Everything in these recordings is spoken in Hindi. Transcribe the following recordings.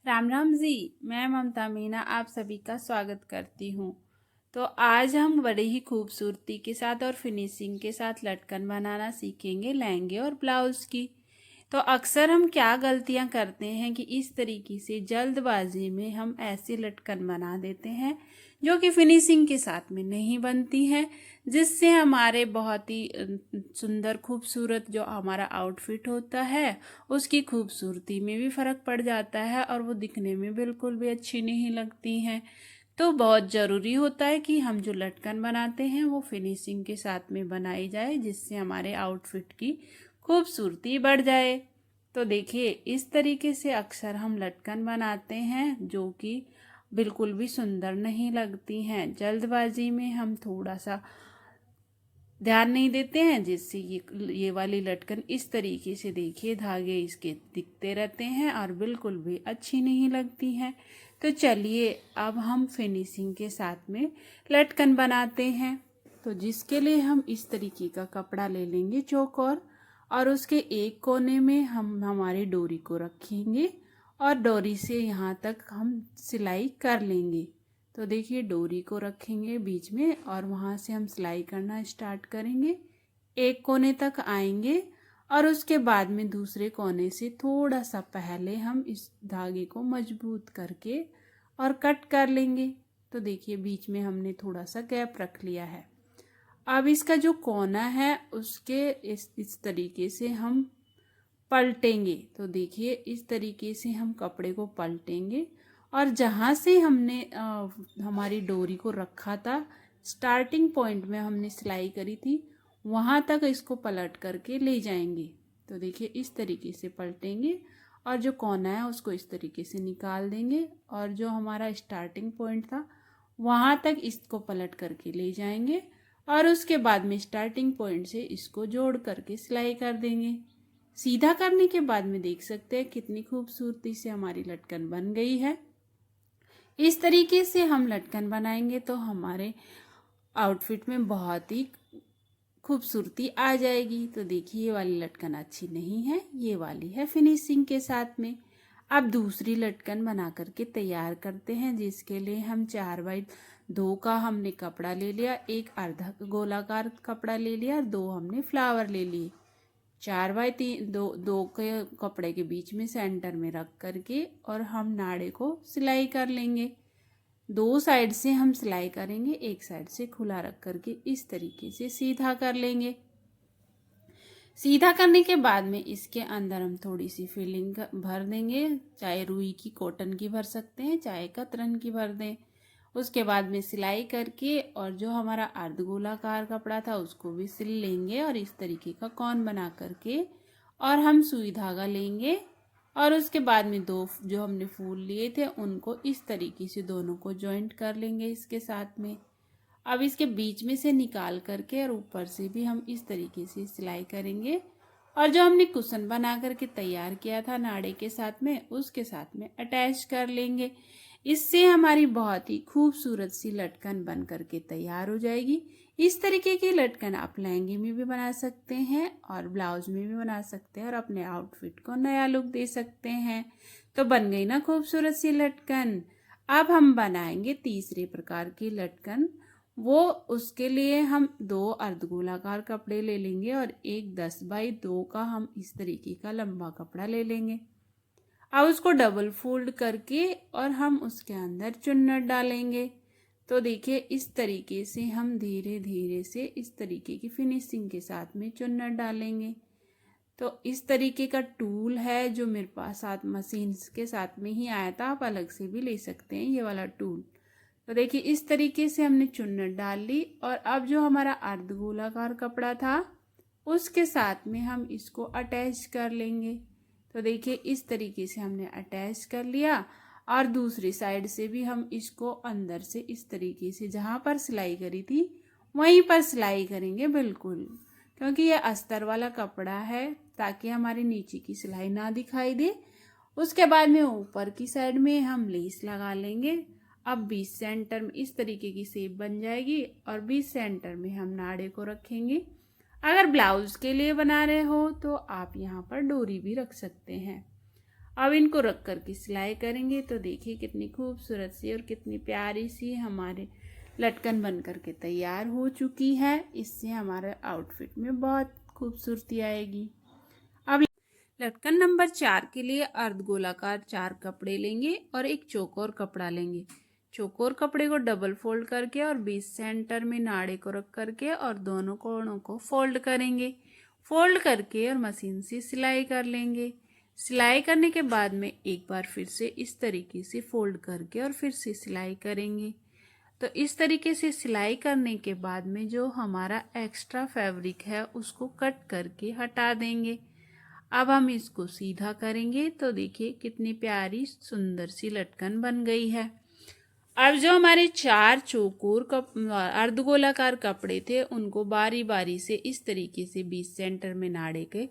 राम राम जी। मैं ममता मीना आप सभी का स्वागत करती हूँ। तो आज हम बड़े ही खूबसूरती के साथ और फिनिशिंग के साथ लटकन बनाना सीखेंगे लहंगे और ब्लाउज की। तो अक्सर हम क्या गलतियां करते हैं कि इस तरीके से जल्दबाजी में हम ऐसी लटकन बना देते हैं जो कि फिनिशिंग के साथ में नहीं बनती है, जिससे हमारे बहुत ही सुंदर खूबसूरत जो हमारा आउटफिट होता है उसकी खूबसूरती में भी फ़र्क पड़ जाता है और वो दिखने में बिल्कुल भी अच्छी नहीं लगती हैं। तो बहुत ज़रूरी होता है कि हम जो लटकन बनाते हैं वो फिनिशिंग के साथ में बनाई जाए, जिससे हमारे आउटफिट की खूबसूरती बढ़ जाए। तो देखिए, इस तरीके से अक्सर हम लटकन बनाते हैं जो कि बिल्कुल भी सुंदर नहीं लगती हैं। जल्दबाजी में हम थोड़ा सा ध्यान नहीं देते हैं, जिससे ये वाली लटकन इस तरीके से देखिए धागे इसके दिखते रहते हैं और बिल्कुल भी अच्छी नहीं लगती हैं। तो चलिए अब हम फिनिशिंग के साथ में लटकन बनाते हैं। तो जिसके लिए हम इस तरीके का कपड़ा ले लेंगे चौकोर, और उसके एक कोने में हम हमारी डोरी को रखेंगे और डोरी से यहाँ तक हम सिलाई कर लेंगे। तो देखिए, डोरी को रखेंगे बीच में और वहाँ से हम सिलाई करना स्टार्ट करेंगे। एक कोने तक आएंगे और उसके बाद में दूसरे कोने से थोड़ा सा पहले हम इस धागे को मजबूत करके और कट कर लेंगे। तो देखिए, बीच में हमने थोड़ा सा गैप रख लिया है। अब इसका जो कोना है उसके इस तरीके से हम पलटेंगे। तो देखिए, इस तरीके से हम कपड़े को पलटेंगे और जहाँ से हमने हमारी डोरी को रखा था, स्टार्टिंग पॉइंट में हमने सिलाई करी थी, वहाँ तक इसको पलट करके ले जाएंगे। तो देखिए, इस तरीके से पलटेंगे और जो कोना है उसको इस तरीके से निकाल देंगे और जो हमारा स्टार्टिंग पॉइंट था वहाँ तक इसको पलट करके ले जाएंगे और उसके बाद में स्टार्टिंग पॉइंट से इसको जोड़ करके सिलाई कर देंगे। सीधा करने के बाद में देख सकते हैं कितनी खूबसूरती से हमारी लटकन बन गई है। इस तरीके से हम लटकन बनाएंगे तो हमारे आउटफिट में बहुत ही खूबसूरती आ जाएगी। तो देखिए, ये वाली लटकन अच्छी नहीं है, ये वाली है फिनिशिंग के साथ में। अब दूसरी लटकन बना करके तैयार करते हैं, जिसके लिए हम 4x2 का हमने कपड़ा ले लिया, एक अर्धा गोलाकार कपड़ा ले लिया और 2 हमने फ्लावर ले लिए। 4x3 दो के कपड़े के बीच में सेंटर में रख करके और हम नाड़े को सिलाई कर लेंगे। 2 साइड से हम सिलाई करेंगे, एक साइड से खुला रख करके इस तरीके से सीधा कर लेंगे। सीधा करने के बाद में इसके अंदर हम थोड़ी सी फिलिंग भर देंगे, चाहे रुई की, कॉटन की भर सकते हैं, चाहे कतरन की भर दें। उसके बाद में सिलाई करके और जो हमारा अर्ध गोलाकार कपड़ा था उसको भी सिल लेंगे और इस तरीके का कॉन बना करके और हम सुई धागा लेंगे और उसके बाद में 2 जो हमने फूल लिए थे उनको इस तरीके से दोनों को जॉइंट कर लेंगे इसके साथ में। अब इसके बीच में से निकाल करके और ऊपर से भी हम इस तरीके से सिलाई करेंगे और जो हमने कुशन बना करके तैयार किया था नाड़े के साथ में, उसके साथ में अटैच कर लेंगे। इससे हमारी बहुत ही खूबसूरत सी लटकन बन करके तैयार हो जाएगी। इस तरीके की लटकन आप लहंगे में भी बना सकते हैं और ब्लाउज में भी बना सकते हैं और अपने आउटफिट को नया लुक दे सकते हैं। तो बन गई ना खूबसूरत सी लटकन। अब हम बनाएंगे तीसरे प्रकार की लटकन। वो उसके लिए हम 2 अर्धगोलाकार कपड़े ले लेंगे और एक 10x2 का हम इस तरीके का लंबा कपड़ा ले लेंगे। अब उसको डबल फोल्ड करके और हम उसके अंदर चुन्नट डालेंगे। तो देखिए, इस तरीके से हम धीरे धीरे से इस तरीके की फिनिशिंग के साथ में चुन्नट डालेंगे। तो इस तरीके का टूल है जो मेरे पास साथ मशीन के साथ में ही आया था, आप अलग से भी ले सकते हैं ये वाला टूल। तो देखिए, इस तरीके से हमने चुन्नट डाल ली और अब जो हमारा अर्धगोलाकार कपड़ा था उसके साथ में हम इसको अटैच कर लेंगे। तो देखिए, इस तरीके से हमने अटैच कर लिया और दूसरी साइड से भी हम इसको अंदर से इस तरीके से जहाँ पर सिलाई करी थी वहीं पर सिलाई करेंगे बिल्कुल, क्योंकि ये अस्तर वाला कपड़ा है ताकि हमारी नीचे की सिलाई ना दिखाई दे। उसके बाद में ऊपर की साइड में हम लेस लगा लेंगे। अब 20 सेंटर में इस तरीके की शेप बन जाएगी और 20 सेंटर में हम नाड़े को रखेंगे। अगर ब्लाउज के लिए बना रहे हो तो आप यहाँ पर डोरी भी रख सकते हैं। अब इनको रख कर के सिलाई करेंगे। तो देखिए कितनी खूबसूरत सी और कितनी प्यारी सी हमारे लटकन बन कर के तैयार हो चुकी है। इससे हमारे आउटफिट में बहुत खूबसूरती आएगी। अब लटकन नंबर 4 के लिए अर्ध गोलाकार 4 कपड़े लेंगे और एक चौकोर कपड़ा लेंगे। चौकोर कपड़े को डबल फोल्ड करके और बीच सेंटर में नाड़े को रख करके और दोनों कोणों को फोल्ड करेंगे। फोल्ड करके और मशीन से सिलाई कर लेंगे। सिलाई करने के बाद में एक बार फिर से इस तरीके से फोल्ड करके और फिर से सिलाई करेंगे। तो इस तरीके से सिलाई करने के बाद में जो हमारा एक्स्ट्रा फैब्रिक है उसको कट करके हटा देंगे। अब हम इसको सीधा करेंगे। तो देखिए कितनी प्यारी सुंदर सी लटकन बन गई है। अब जो हमारे 4 चौकोर अर्धगोलाकार कपड़े थे उनको बारी बारी से इस तरीके से बीच सेंटर में नाड़े के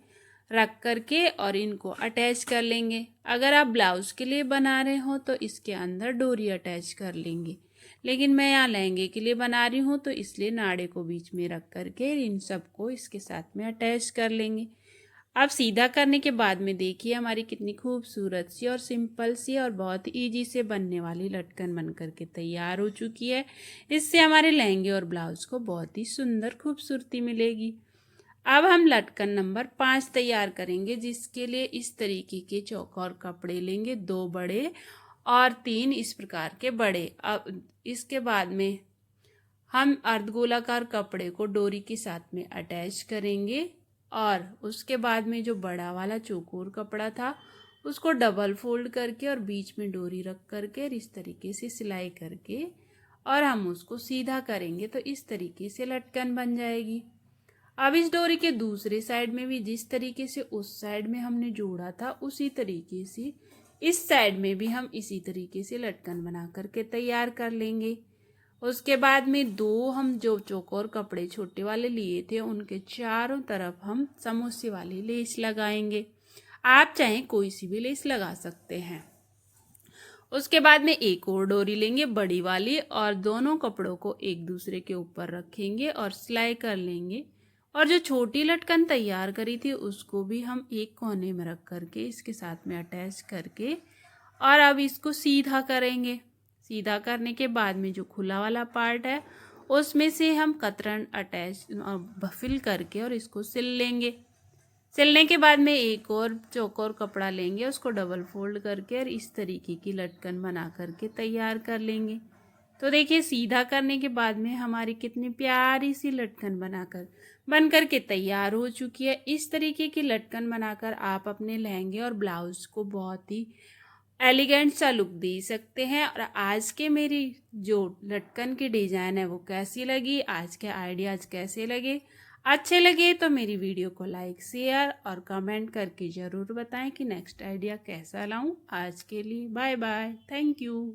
रख करके और इनको अटैच कर लेंगे। अगर आप ब्लाउज के लिए बना रहे हो तो इसके अंदर डोरी अटैच कर लेंगे, लेकिन मैं यहाँ लहंगे के लिए बना रही हूँ तो इसलिए नाड़े को बीच में रख करके इन सबको इसके साथ में अटैच कर लेंगे। अब सीधा करने के बाद में देखिए हमारी कितनी खूबसूरत सी और सिंपल सी और बहुत इजी से बनने वाली लटकन बन करके तैयार हो चुकी है। इससे हमारे लहंगे और ब्लाउज को बहुत ही सुंदर खूबसूरती मिलेगी। अब हम लटकन नंबर 5 तैयार करेंगे, जिसके लिए इस तरीके के चौकोर कपड़े लेंगे, 2 बड़े और 3 इस प्रकार के बड़े। अब इसके बाद में हम अर्धगोलाकार कपड़े को डोरी के साथ में अटैच करेंगे और उसके बाद में जो बड़ा वाला चौकोर कपड़ा था उसको डबल फोल्ड करके और बीच में डोरी रख करके और इस तरीके से सिलाई करके और हम उसको सीधा करेंगे। तो इस तरीके से लटकन बन जाएगी। अब इस डोरी के दूसरे साइड में भी जिस तरीके से उस साइड में हमने जोड़ा था उसी तरीके से इस साइड में भी हम इसी तरीके से लटकन बना करके तैयार कर लेंगे। उसके बाद में 2 हम जो चौकोर कपड़े छोटे वाले लिए थे उनके चारों तरफ हम समोसे वाली लेस लगाएंगे। आप चाहें कोई सी भी लेस लगा सकते हैं। उसके बाद में एक और डोरी लेंगे बड़ी वाली और दोनों कपड़ों को एक दूसरे के ऊपर रखेंगे और सिलाई कर लेंगे। और जो छोटी लटकन तैयार करी थी उसको भी हम एक कोने में रख करके इसके साथ में अटैच करके और अब इसको सीधा करेंगे। सीधा करने के बाद में जो खुला वाला पार्ट है उसमें से हम कतरन अटैच फिल करके और इसको सिल लेंगे। सिलने के बाद में एक और चौकोर कपड़ा लेंगे, उसको डबल फोल्ड करके और इस तरीके की लटकन बना करके तैयार कर लेंगे। तो देखिए सीधा करने के बाद में हमारी कितनी प्यारी सी लटकन बन करके तैयार हो चुकी है। इस तरीके की लटकन बनाकर आप अपने लहंगे और ब्लाउज को बहुत ही एलिगेंट सा लुक दे सकते हैं। और आज के मेरी जो लटकन की डिज़ाइन है वो कैसी लगी, आज के आइडियाज़ कैसे लगे, अच्छे लगे तो मेरी वीडियो को लाइक शेयर और कमेंट करके ज़रूर बताएं कि नेक्स्ट आइडिया कैसा लाऊं। आज के लिए बाय बाय, थैंक यू।